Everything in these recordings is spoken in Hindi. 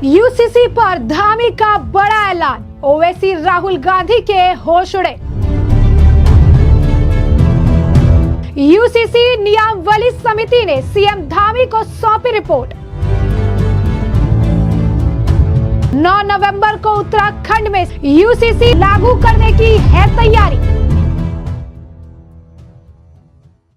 यूसीसी पर धामी का बड़ा ऐलान, ओवैसी राहुल गांधी के होश उड़े। यूसीसी नियमावली समिति ने सीएम धामी को सौंपी रिपोर्ट। 9 नवंबर को उत्तराखंड में यूसीसी लागू करने की है तैयारी।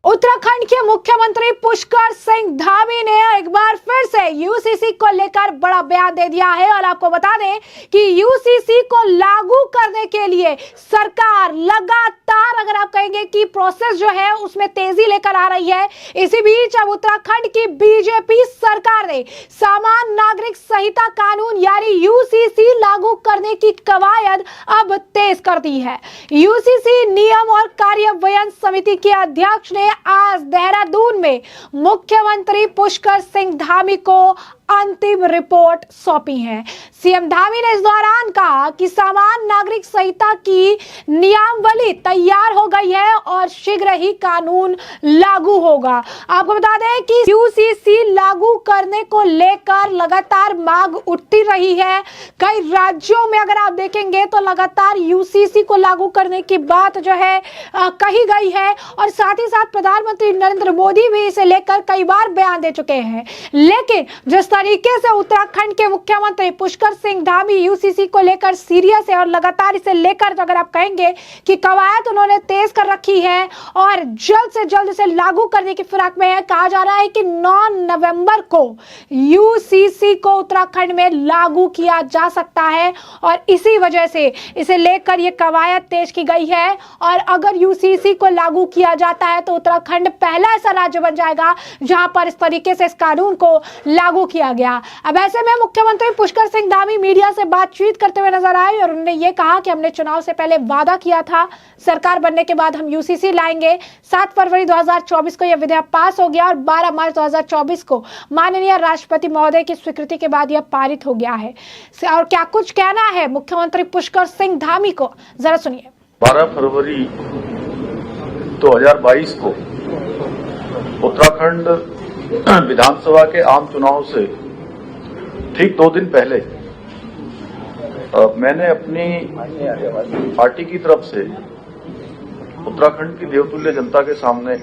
उत्तराखंड के मुख्यमंत्री पुष्कर सिंह धामी ने एक बार फिर से यूसीसी को लेकर बड़ा बयान दे दिया है और आपको बता दें कि यूसीसी को लागू करने के लिए सरकार लगातार, अगर आप कहेंगे कि प्रोसेस जो है उसमें तेजी लेकर आ रही है। इसी बीच अब उत्तराखंड की बीजेपी सरकार ने सामान्य नागरिक संहिता कानून यानी यूसीसी लागू करने की कवायद अब तेज कर दी है। यूसीसी नियम और कार्यान्वयन समिति के अध्यक्ष ने आज देहरादून में मुख्यमंत्री पुष्कर सिंह धामी को अंतिम रिपोर्ट सौंपी है। सीएम धामी ने इस दौरान कहा कि सामान्य नागरिक संहिता की नियमावली तैयार हो गई है और शीघ्र ही कानून लागू होगा। आपको बता दें कि यूसीसी लागू करने को लेकर लगातार मांग उठती रही है। कई राज्यों में अगर आप देखेंगे तो लगातार यूसीसी को लागू करने की बात जो है कही गई है और साथ ही साथ प्रधानमंत्री नरेंद्र मोदी भी इसे लेकर कई बार बयान दे चुके हैं। लेकिन जिस तरीके से उत्तराखंड के मुख्यमंत्री पुष्कर सिंह धामी यूसीसी को लेकर सीरियस है और लगातार इसे लेकर अगर आप कहेंगे कि कवायद उन्होंने तेज कर रखी है और जल्द से जल्द इसे लागू करने की फिराक में है। कहा जा रहा है कि 9 नवंबर को यूसीसी को उत्तराखंड में लागू किया जा सकता है और इसी वजह से इसे लेकर यह कवायद तेज की गई है। और अगर यूसीसी को लागू किया जाता है तो उत्तराखंड पहला ऐसा राज्य बन जाएगा जहां पर इस तरीके से इस कानून को लागू किया गया। अब ऐसे में मुख्यमंत्री पुष्कर सिंह धामी मीडिया से बातचीत करते हुए नजर आए और उन्होंने ये कहा कि हमने चुनाव से पहले वादा किया था, सरकार बनने के बाद हम यूसीसी लाएंगे। 7 फरवरी 2024 को यह विधेयक पास हो गया और 12 मार्च 2024 को माननीय राष्ट्रपति महोदय की स्वीकृति के बाद यह पारित हो गया है। और क्या कुछ कहना है मुख्यमंत्री पुष्कर सिंह धामी को, जरा सुनिए। 12 फरवरी 2022 को उत्तराखंड विधानसभा के आम चुनाव से ठीक 2 दिन पहले मैंने अपनी पार्टी की तरफ से उत्तराखंड की देवतुल्य जनता के सामने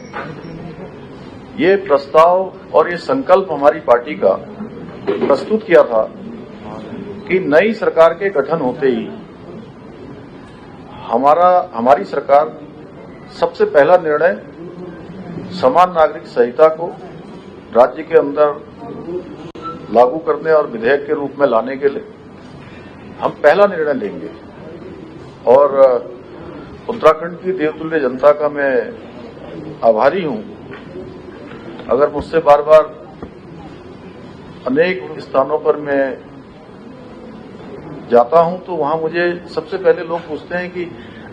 ये प्रस्ताव और ये संकल्प हमारी पार्टी का प्रस्तुत किया था कि नई सरकार के गठन होते ही हमारी सरकार सबसे पहला निर्णय समान नागरिक संहिता को राज्य के अंदर लागू करने और विधेयक के रूप में लाने के लिए हम पहला निर्णय लेंगे। और उत्तराखंड की देवतुल्य जनता का मैं आभारी हूं। अगर मुझसे बार बार अनेक स्थानों पर मैं जाता हूं तो वहां मुझे सबसे पहले लोग पूछते हैं कि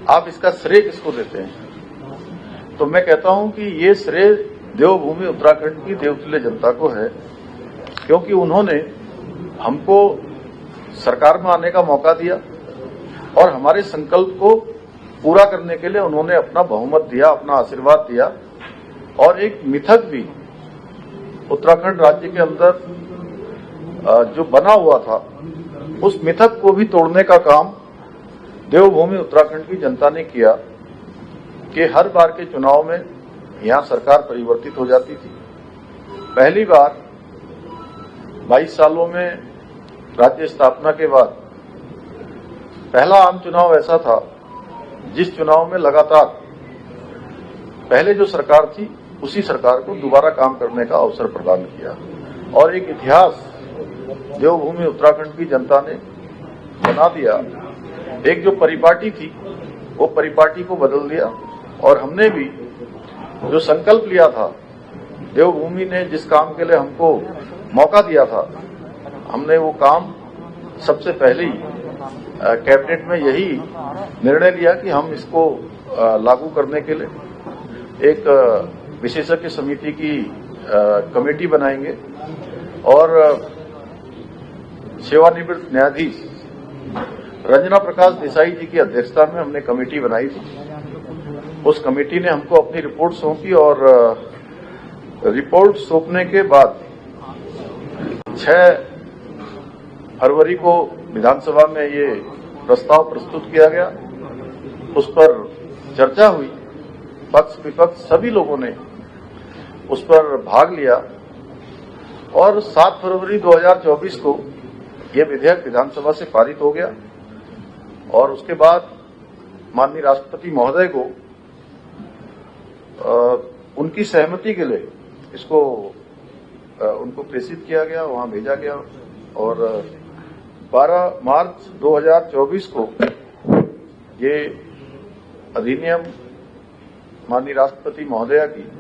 आप इसका श्रेय किसको देते हैं। तो मैं कहता हूं कि ये श्रेय देवभूमि उत्तराखंड की देवतुल्य जनता को है, क्योंकि उन्होंने हमको सरकार में आने का मौका दिया और हमारे संकल्प को पूरा करने के लिए उन्होंने अपना बहुमत दिया, अपना आशीर्वाद दिया। और एक मिथक भी उत्तराखंड राज्य के अंदर जो बना हुआ था, उस मिथक को भी तोड़ने का काम देवभूमि उत्तराखंड की जनता ने किया कि हर बार के चुनाव में यहां सरकार परिवर्तित हो जाती थी। पहली बार 22 सालों में राज्य स्थापना के बाद पहला आम चुनाव ऐसा था जिस चुनाव में लगातार पहले जो सरकार थी उसी सरकार को दोबारा काम करने का अवसर प्रदान किया और एक इतिहास देवभूमि उत्तराखंड की जनता ने बना दिया। एक जो परिपाटी थी वो परिपाटी को बदल दिया और हमने भी जो संकल्प लिया था, देवभूमि ने जिस काम के लिए हमको मौका दिया था, हमने वो काम सबसे पहले ही कैबिनेट में यही निर्णय लिया कि हम इसको लागू करने के लिए एक विशेषज्ञ समिति की कमेटी बनाएंगे और सेवानिवृत्त न्यायाधीश रंजना प्रकाश देसाई जी की अध्यक्षता में हमने कमेटी बनाई थी। उस कमेटी ने हमको अपनी रिपोर्ट सौंपी और रिपोर्ट सौंपने के बाद 6 फरवरी को विधानसभा में ये प्रस्ताव प्रस्तुत किया गया, उस पर चर्चा हुई, पक्ष विपक्ष सभी लोगों ने उस पर भाग लिया और 7 फरवरी 2024 को यह विधेयक विधानसभा से पारित हो गया। और उसके बाद माननीय राष्ट्रपति महोदय को उनकी सहमति के लिए इसको उनको प्रेषित किया गया, वहां भेजा गया और 12 मार्च 2024 को ये अधिनियम माननीय राष्ट्रपति महोदया की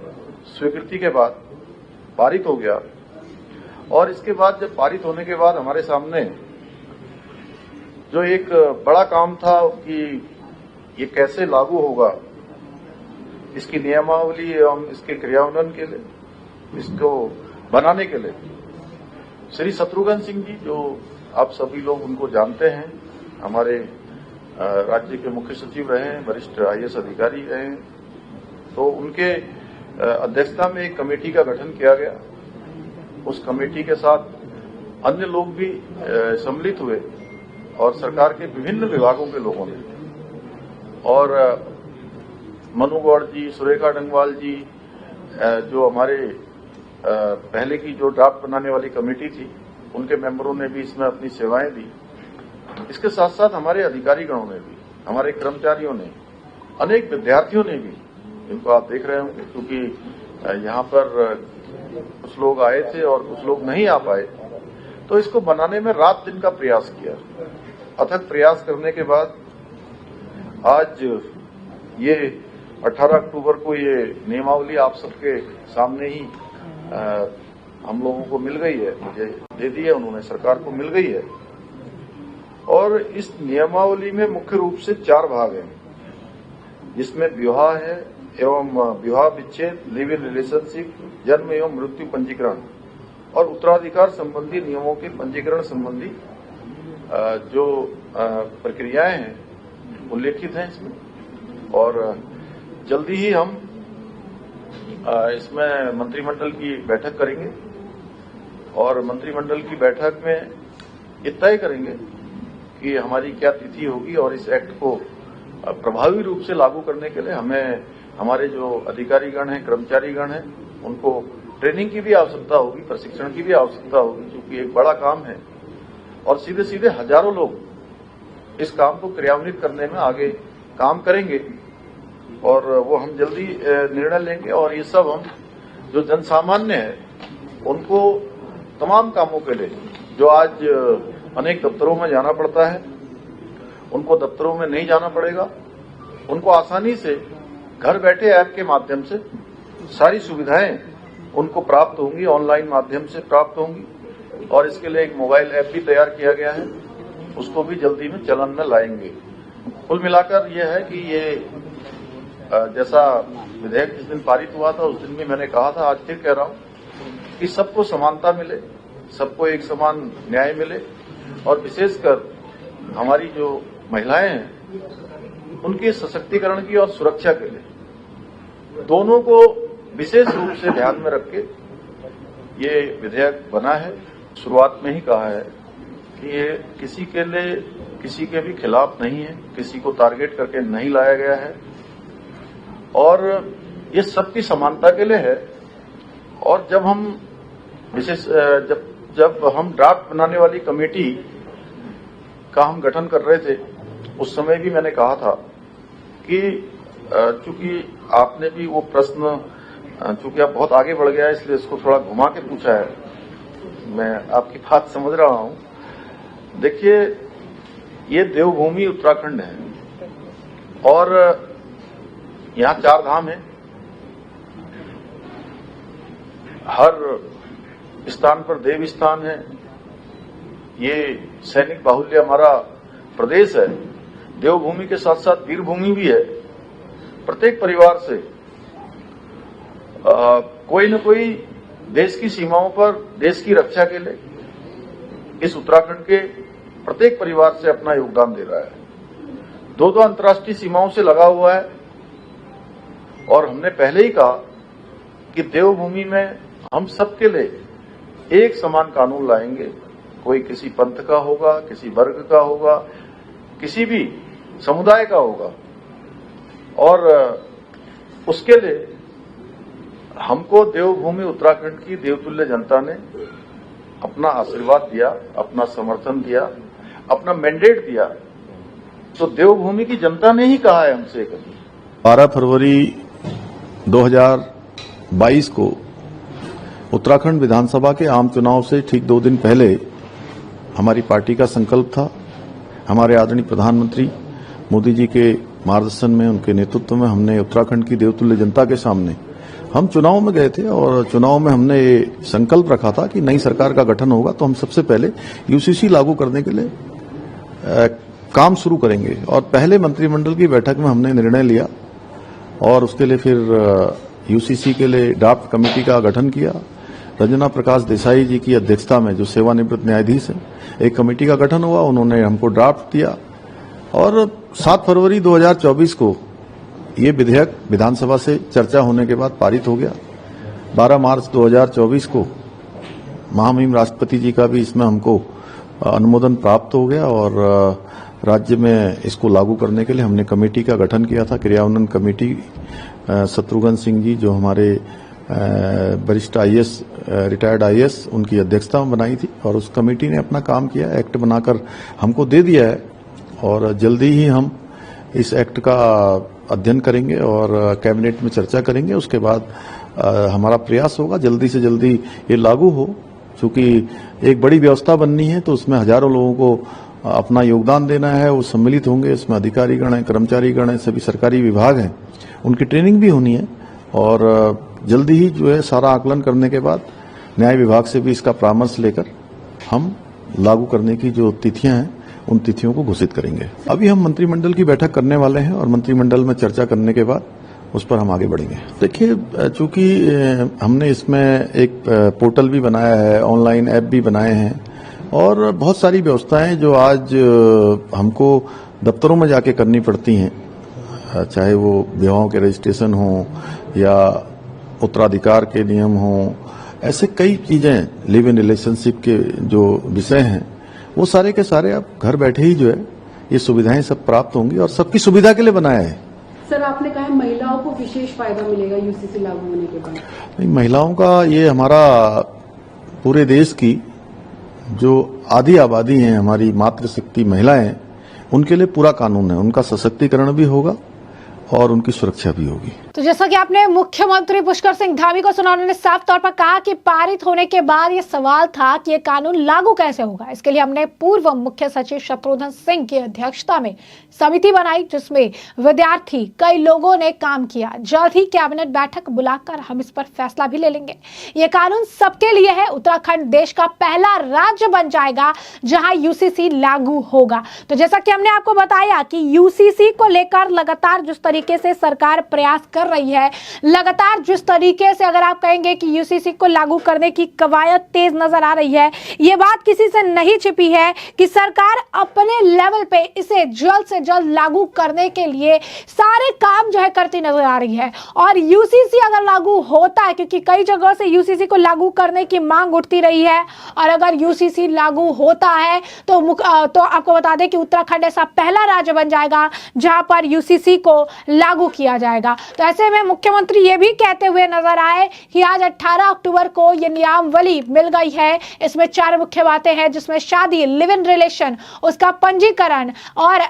स्वीकृति के बाद पारित हो गया। और इसके बाद जब पारित होने के बाद हमारे सामने जो एक बड़ा काम था कि ये कैसे लागू होगा, इसकी नियमावली एवं इसके क्रियान्वयन के लिए, इसको बनाने के लिए श्री शत्रुघ्न सिंह जी, जो आप सभी लोग उनको जानते हैं, हमारे राज्य के मुख्य सचिव रहे हैं, वरिष्ठ आईएएस अधिकारी रहे हैं, तो उनके अध्यक्षता में एक कमेटी का गठन किया गया। उस कमेटी के साथ अन्य लोग भी सम्मिलित हुए और सरकार के विभिन्न विभागों के लोगों ने, और मनु गौड़ जी, सुरेखा डंगवाल जी, जो हमारे पहले की जो ड्राफ्ट बनाने वाली कमेटी थी, उनके मेंबरों ने भी इसमें अपनी सेवाएं दी। इसके साथ साथ हमारे अधिकारीगणों ने भी, हमारे कर्मचारियों ने, अनेक विद्यार्थियों ने भी, इनको आप देख रहे होंगे क्योंकि यहाँ पर कुछ लोग आए थे और कुछ लोग नहीं आ पाए, तो इसको बनाने में रात दिन का प्रयास किया। अथक प्रयास करने के बाद आज ये 18 अक्टूबर को ये नियमावली आप सबके सामने ही हम लोगों को मिल गई है, मुझे दे दी है उन्होंने, सरकार को मिल गई है। और इस नियमावली में मुख्य रूप से 4 भाग हैं, जिसमें विवाह है एवं विवाह विच्छेद, लिव इन रिलेशनशिप, जन्म एवं मृत्यु पंजीकरण और उत्तराधिकार संबंधी नियमों के पंजीकरण संबंधी जो प्रक्रियाएं हैं उल्लेखित हैं इसमें। और जल्दी ही हम इसमें मंत्रिमंडल की बैठक करेंगे और मंत्रिमंडल की बैठक में ये तय करेंगे कि हमारी क्या तिथि होगी और इस एक्ट को प्रभावी रूप से लागू करने के लिए हमें हमारे जो अधिकारीगण हैं, कर्मचारीगण हैं, उनको ट्रेनिंग की भी आवश्यकता होगी, प्रशिक्षण की भी आवश्यकता होगी, क्योंकि एक बड़ा काम है और सीधे सीधे हजारों लोग इस काम को क्रियान्वित करने में आगे काम करेंगे और वो हम जल्दी निर्णय लेंगे। और ये सब हम जो जनसामान्य है उनको तमाम कामों के लिए, जो आज अनेक दफ्तरों में जाना पड़ता है, उनको दफ्तरों में नहीं जाना पड़ेगा, उनको आसानी से घर बैठे ऐप के माध्यम से सारी सुविधाएं उनको प्राप्त होंगी, ऑनलाइन माध्यम से प्राप्त होंगी। और इसके लिए एक मोबाइल ऐप भी तैयार किया गया है, उसको भी जल्दी में चलन में लाएंगे। कुल मिलाकर यह है कि ये जैसा विधेयक जिस दिन पारित हुआ था उस दिन भी मैंने कहा था, आज फिर कह रहा हूं कि सबको समानता मिले, सबको एक समान न्याय मिले और विशेषकर हमारी जो महिलाएं हैं उनके सशक्तिकरण की और सुरक्षा के लिए दोनों को विशेष रूप से ध्यान में रख के ये विधेयक बना है। शुरुआत में ही कहा है कि ये किसी के लिए, किसी के भी खिलाफ नहीं है, किसी को टारगेट करके नहीं लाया गया है और ये सबकी समानता के लिए है। और जब हम विशेष जब हम ड्राफ्ट बनाने वाली कमेटी का हम गठन कर रहे थे, उस समय भी मैंने कहा था कि चूंकि आपने भी वो प्रश्न, चूंकि आप बहुत आगे बढ़ गया है इसलिए इसको थोड़ा घुमा के पूछा है, मैं आपकी बात समझ रहा हूं। देखिए, ये देवभूमि उत्तराखंड है और यहाँ 4 धाम है। हर स्थान पर देव स्थान है। ये सैनिक बाहुल्य हमारा प्रदेश है। देवभूमि के साथ साथ वीरभूमि भी है। प्रत्येक परिवार से कोई न कोई देश की सीमाओं पर देश की रक्षा के लिए इस उत्तराखंड के प्रत्येक परिवार से अपना योगदान दे रहा है। 2 अंतर्राष्ट्रीय सीमाओं से लगा हुआ है और हमने पहले ही कहा कि देवभूमि में हम सबके लिए एक समान कानून लाएंगे, कोई किसी पंथ का होगा, किसी वर्ग का होगा, किसी भी समुदाय का होगा, और उसके लिए हमको देवभूमि उत्तराखंड की देवतुल्य जनता ने अपना आशीर्वाद दिया, अपना समर्थन दिया, अपना मैंडेट दिया। तो देवभूमि की जनता ने ही कहा है हमसे कभी। 12 फरवरी 2022 को उत्तराखंड विधानसभा के आम चुनाव से ठीक 2 दिन पहले हमारी पार्टी का संकल्प था। हमारे आदरणीय प्रधानमंत्री मोदी जी के मार्गदर्शन में, उनके नेतृत्व में हमने उत्तराखंड की देवतुल्य जनता के सामने हम चुनाव में गए थे और चुनाव में हमने ये संकल्प रखा था कि नई सरकार का गठन होगा तो हम सबसे पहले यूसीसी लागू करने के लिए काम शुरू करेंगे। और पहले मंत्रिमंडल की बैठक में हमने निर्णय लिया और उसके लिए फिर यूसीसी के लिए ड्राफ्ट कमेटी का गठन किया। रंजना प्रकाश देसाई जी की अध्यक्षता में, जो सेवानिवृत्त न्यायाधीश हैं, एक कमेटी का गठन हुआ। उन्होंने हमको ड्राफ्ट दिया और 7 फरवरी 2024 को ये विधेयक विधानसभा से चर्चा होने के बाद पारित हो गया। 12 मार्च 2024 को महामहिम राष्ट्रपति जी का भी इसमें हमको अनुमोदन प्राप्त हो गया और राज्य में इसको लागू करने के लिए हमने कमेटी का गठन किया था, क्रियान्वयन कमेटी। शत्रुघ्न सिंह जी, जो हमारे वरिष्ठ आईएएस, रिटायर्ड आईएएस, उनकी अध्यक्षता में बनाई थी और उस कमेटी ने अपना काम किया, एक्ट बनाकर हमको दे दिया है और जल्दी ही हम इस एक्ट का अध्ययन करेंगे और कैबिनेट में चर्चा करेंगे। उसके बाद हमारा प्रयास होगा जल्दी से जल्दी ये लागू हो, क्योंकि एक बड़ी व्यवस्था बननी है तो उसमें हजारों लोगों को अपना योगदान देना है। वो सम्मिलित होंगे, इसमें अधिकारीगण हैं, कर्मचारीगण हैं, सभी सरकारी विभाग हैं, उनकी ट्रेनिंग भी होनी है और जल्दी ही जो है सारा आकलन करने के बाद न्याय विभाग से भी इसका परामर्श लेकर हम लागू करने की जो तिथियां हैं उन तिथियों को घोषित करेंगे। अभी हम मंत्रिमंडल की बैठक करने वाले हैं और मंत्रिमंडल में चर्चा करने के बाद उस पर हम आगे बढ़ेंगे। देखिए, चूंकि हमने इसमें एक पोर्टल भी बनाया है, ऑनलाइन ऐप भी बनाए हैं और बहुत सारी व्यवस्थाएं जो आज हमको दफ्तरों में जाके करनी पड़ती हैं, चाहे वो विवाहों के रजिस्ट्रेशन हो या उत्तराधिकार के नियम हो, ऐसे कई चीजें, लिव इन रिलेशनशिप के जो विषय हैं, वो सारे के सारे अब घर बैठे ही जो है ये सुविधाएं सब प्राप्त होंगी और सबकी सुविधा के लिए बनाया है। सर, आपने कहा महिलाओं को विशेष फायदा मिलेगा यूसीसी लागू होने के बाद। नहीं, महिलाओं का ये हमारा पूरे देश की जो आधी आबादी है, हमारी मातृशक्ति महिलाएं, उनके लिए पूरा कानून है। उनका सशक्तिकरण भी होगा और उनकी सुरक्षा भी होगी। तो जैसा कि आपने मुख्यमंत्री पुष्कर सिंह धामी को सुना, उन्होंने साफ तौर पर कहा कि पारित होने के बाद ये सवाल था कि ये कानून लागू कैसे होगा। इसके लिए हमने पूर्व मुख्य सचिव शत्रुघ्न सिंह की अध्यक्षता में समिति बनाई, जिसमें विद्यार्थी, कई लोगों ने काम किया। जल्द ही कैबिनेट बैठक बुलाकर हम इस पर फैसला भी ले लेंगे। ये कानून सबके लिए है। उत्तराखंड देश का पहला राज्य बन जाएगा जहां यूसीसी लागू होगा। तो जैसा कि हमने आपको बताया कि यूसीसी को लेकर लगातार जिस तरीके से सरकार प्रयास कर रही है, लगातार जिस तरीके से अगर आप कहेंगे कि यूसीसी को लागू करने की कवायद तेज नजर आ रही है, ये बात किसी से नहीं छिपी है कि सरकार अपने लेवल पे इसे जल्द से जल्द लागू करने के लिए सारे काम जो है करती नजर आ रही है। और यूसीसी अगर लागू होता है, क्योंकि कई जगह से यूसीसी को लागू करने की मांग उठती रही है, और अगर यूसीसी लागू होता है तो आपको बता दें कि उत्तराखंड ऐसा पहला राज्य बन जाएगा जहां पर यूसीसी को लागू किया जाएगा। तो ऐसे में मुख्यमंत्री ये भी कहते हुए नजर आए कि आज 18 अक्टूबर को ये नियमावली मिल गई है। इसमें 4 मुख्य बातें हैं, जिसमें शादी, लिव इन रिलेशन, उसका पंजीकरण और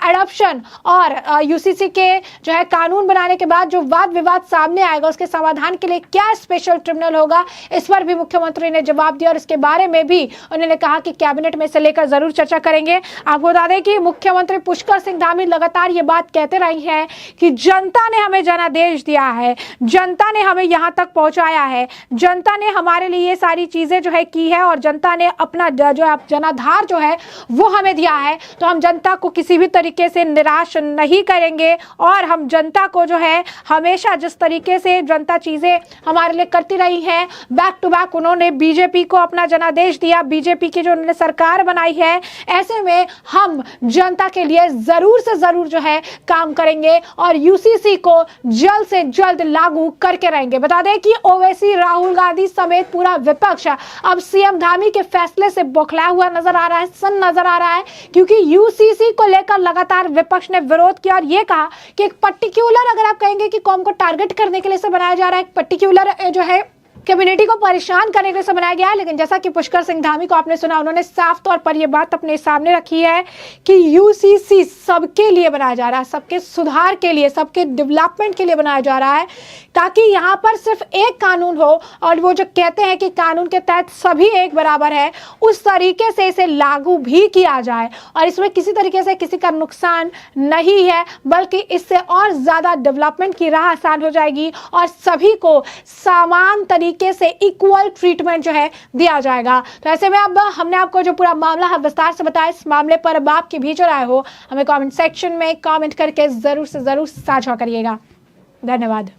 एडॉप्शन और यूसीसी के जो है कानून बनाने के बाद जो वाद विवाद सामने आएगा उसके समाधान के लिए क्या स्पेशल ट्रिब्यूनल होगा, इस पर भी मुख्यमंत्री ने जवाब दिया। और इसके बारे में भी उन्होंने कहा कि कैबिनेट में इसे लेकर जरूर चर्चा करेंगे। आपको बता दें कि मुख्यमंत्री पुष्कर सिंह धामी लगातार ये बात कहते रही हैं कि जनता ने हमें जनादेश दिया है, जनता ने हमें यहां तक पहुंचाया है, जनता ने हमारे लिए ये सारी चीजें जो है की है और जनता ने अपना जो है जनाधार जो है वो हमें दिया है। तो हम जनता को किसी भी तरीके से निराश नहीं करेंगे और हम जनता को जो है हमेशा जिस तरीके से जनता चीजें हमारे लिए करती रही है, बैक टू बैक उन्होंने बीजेपी को अपना जनादेश दिया, बीजेपी की जो उन्होंने सरकार बनाई है, ऐसे में हम जनता के लिए जरूर से जरूर जो है काम करेंगे और यूसीसी को जल्द से जल्द लागू करके रहेंगे। बता दें कि ओवैसी, राहुल गांधी समेत पूरा विपक्ष अब सीएम धामी के फैसले से बौखलाया हुआ नजर आ रहा है, सन्न नजर आ रहा है, क्योंकि यूसीसी को लेकर लगातार विपक्ष ने विरोध किया और यह कहा कि एक पर्टिकुलर, अगर आप कहेंगे कि कौम को टारगेट करने के लिए से बनाया जा रहा है, एक पर्टिकुलर जो है कम्युनिटी को परेशान करने के लिए बनाया गया है। लेकिन जैसा कि पुष्कर सिंह धामी को आपने सुना, उन्होंने साफ तौर पर यह बात अपने सामने रखी है कि यूसीसी सबके लिए बनाया जा रहा है, सबके सुधार के लिए, सबके डेवलपमेंट के लिए बनाया जा रहा है, ताकि यहाँ पर सिर्फ एक कानून हो और वो जो कहते हैं कि कानून के तहत सभी एक बराबर है, उस तरीके से इसे लागू भी किया जाए और इसमें किसी तरीके से किसी का नुकसान नहीं है, बल्कि इससे और ज्यादा डेवलपमेंट की राह आसान हो जाएगी और सभी को समान तरीके से इक्वल ट्रीटमेंट जो है दिया जाएगा। तो ऐसे में अब हमने आपको जो पूरा मामला है विस्तार से बताया। इस मामले पर अब आपकी भी जो राय हो हमें कमेंट सेक्शन में कमेंट करके जरूर से जरूर साझा करिएगा। धन्यवाद।